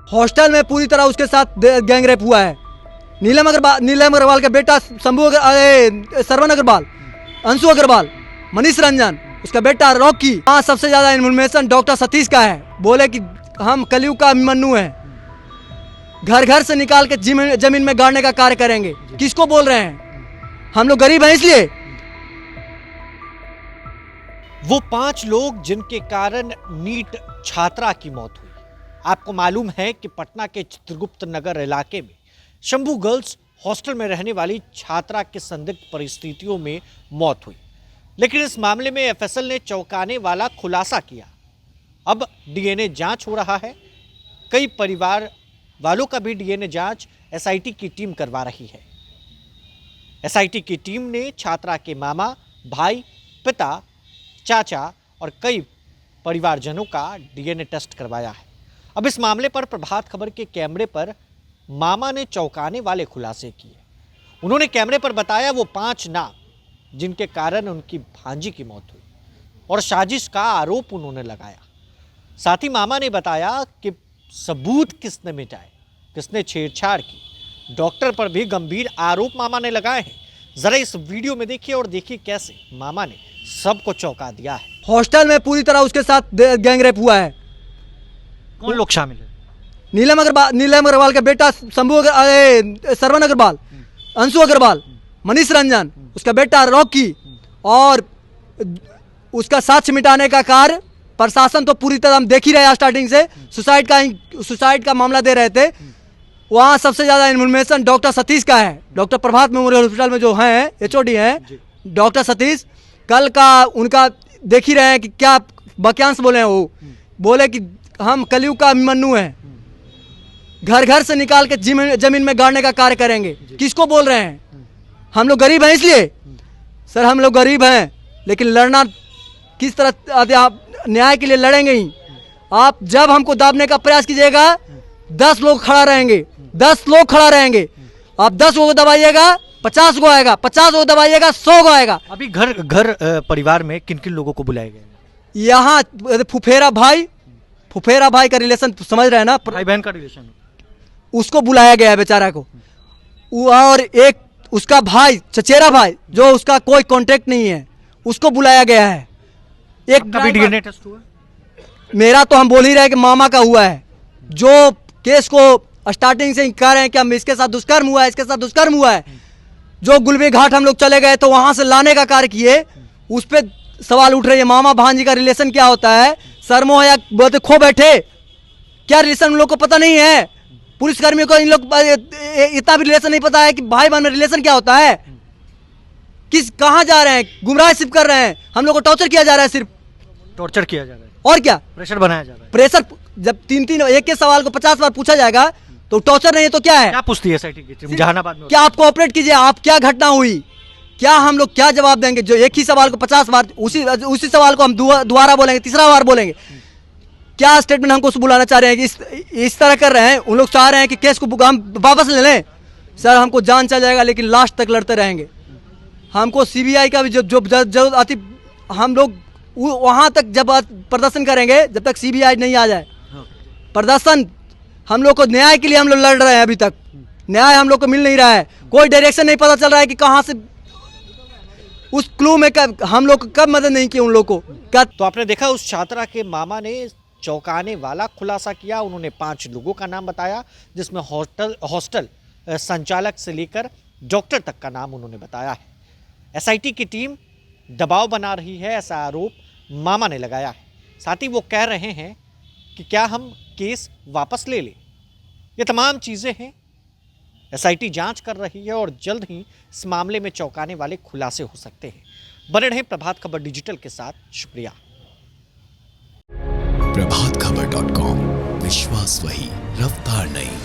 Hostel में पूरी तरह उसके साथ गैंग रेप हुआ है। नीलम अग्रवाल का बेटा श्रवण अग्रवाल, अंशु अग्रवाल, मनीष रंजन, उसका बेटा रॉकी। हाँ, सबसे ज्यादा इन्फॉर्मेशन डॉक्टर सतीश का है। बोले कि हम कलयुग का अभिमन्यु है, घर घर से निकाल के जमीन में गाड़ने का कार्य करेंगे। किसको बोल रहे हैं? हम लोग गरीब हैं इसलिए। वो 5 लोग जिनके कारण नीट छात्रा की मौत हुई। आपको मालूम है कि पटना के चित्रगुप्त नगर इलाके में शंभू गर्ल्स हॉस्टल में रहने वाली छात्रा की संदिग्ध परिस्थितियों में मौत हुई, लेकिन इस मामले में एफएसएल ने चौंकाने वाला खुलासा किया। अब डीएनए जांच हो रहा है। कई परिवार वालों का भी डीएनए जांच एसआईटी की टीम करवा रही है। एसआईटी की टीम ने छात्रा के मामा, भाई, पिता, चाचा और कई परिवारजनों का डीएनए टेस्ट करवाया है। अब इस मामले पर प्रभात खबर के कैमरे पर मामा ने चौंकाने वाले खुलासे किए। उन्होंने कैमरे पर बताया वो 5 नाम जिनके कारण उनकी भांजी की मौत हुई और साजिश का आरोप उन्होंने लगाया। साथ ही मामा ने बताया कि सबूत किसने मिटाए, किसने छेड़छाड़ की। डॉक्टर पर भी गंभीर आरोप मामा ने लगाए हैं। जरा इस वीडियो में देखिए और देखिए कैसे मामा ने सबको चौंका दिया है। हॉस्टल में पूरी तरह उसके साथ गैंग रेप हुआ है। कौन लोग शामिल है? नीलम अग्रवाल का बेटा श्रवण अग्रवाल, अंशु अग्रवाल, मनीष रंजन, उसका बेटा रॉकी। और उसका साक्ष्य मिटाने का कार्य प्रशासन तो पूरी तरह हम देख ही रहे हैं। स्टार्टिंग से सुसाइड का मामला दे रहे थे। वहाँ सबसे ज्यादा इन्फॉर्मेशन डॉक्टर सतीश का है। डॉक्टर प्रभात मेमोरियल हॉस्पिटल में जो हैं एचओडी हैं डॉक्टर सतीश, कल का उनका देख ही रहे हैं कि क्या वाक्यांश बोले हैं। वो बोले कि हम कलयुग का अभिमन्यु है, घर घर से निकाल के जमीन में गाड़ने का कार्य करेंगे। किसको बोल रहे हैं? हम लोग गरीब हैं इसलिए। सर, हम लोग गरीब हैं, लेकिन लड़ना किस तरह, आप न्याय के लिए लड़ेंगे ही। आप जब हमको दाबने का प्रयास कीजिएगा, 10 लोग खड़ा रहेंगे, 10 लोग खड़ा रहेंगे। आप 10 को दबाइएगा, 50 को आएगा, 50 को दबाइएगा, 100 को आएगा। अभी घर परिवार में किन किन लोगों को बुलाया गया? यहाँ फुफेरा भाई का रिलेशन समझ रहे हैं ना, भाई बहन का रिलेशन, उसको बुलाया गया है बेचारा को। और एक उसका भाई, चचेरा भाई, जो उसका कोई कांटेक्ट नहीं है, उसको बुलाया गया है। एक कभी डीएनए टेस्ट हुआ? मेरा तो हम बोल ही रहे कि मामा का हुआ है। जो केस को स्टार्टिंग से कह रहे हैं कि हम इसके साथ दुष्कर्म हुआ है, इसके साथ दुष्कर्म हुआ है। जो गुलबी घाट हम लोग चले गए तो वहां से लाने का कार्य किए, उस पर सवाल उठ रहे हैं। मामा भांजी का रिलेशन क्या होता है? सरमो या बहुत खो बैठे, क्या रिलेशन उन लोग को पता नहीं है? पुलिसकर्मियों को इन लोग इतना भी रिलेशन नहीं पता है कि भाई बहन में रिलेशन क्या होता है। कहाँ जा रहे हैं? गुमराह सिर्फ कर रहे हैं। हम लोग को टॉर्चर किया जा रहा है, सिर्फ टॉर्चर किया जा रहा है। और क्या? प्रेशर बनाया जा रहा है। प्रेशर जब 3 एक सवाल को 50 बार पूछा जाएगा तो टॉर्चर नहीं है तो क्या है? क्या पूछती है एसआईटी की टीम जहानाबाद में? क्या आप कोऑपरेट कीजिए, आप क्या घटना हुई, क्या हम लोग क्या जवाब देंगे? जो एक ही सवाल को 50 बार, उसी सवाल को हम दोबारा बोलेंगे, तीसरा बार बोलेंगे। क्या स्टेटमेंट हमको बुलाना चाह रहे हैं कि इस तरह कर रहे हैं? उन लोग चाह रहे हैं कि केस को हम वापस ले लें। सर, हमको जान चल जाएगा, लेकिन लास्ट तक लड़ते रहेंगे। हमको सीबीआई का भी जो जरूरत आती, हम लोग वहां तक जब प्रदर्शन करेंगे जब तक सीबीआई नहीं आ जाए। प्रदर्शन हम लोग को न्याय के लिए हम लोग लड़ रहे हैं। अभी तक न्याय हम लोग को मिल नहीं रहा है। कोई डायरेक्शन नहीं पता चल रहा है कि कहां से उस क्लू में हम लोग कब मदद नहीं की उन लोग को। क्या तो आपने देखा, उस छात्रा के मामा ने चौंकाने वाला खुलासा किया। उन्होंने 5 लोगों का नाम बताया, जिसमें हॉस्टल संचालक से लेकर डॉक्टर तक का नाम उन्होंने बताया है। एसआईटी की टीम दबाव बना रही है, ऐसा आरोप मामा ने लगाया है। साथ ही वो कह रहे हैं कि क्या हम केस वापस ले लें। ये तमाम चीज़ें हैं, एसआईटी जांच कर रही है और जल्द ही इस मामले में चौंकाने वाले खुलासे हो सकते हैं। बने रहें प्रभात खबर डिजिटल के साथ। शुक्रिया। प्रभातखबर.com, विश्वास वही, रफ्तार नहीं।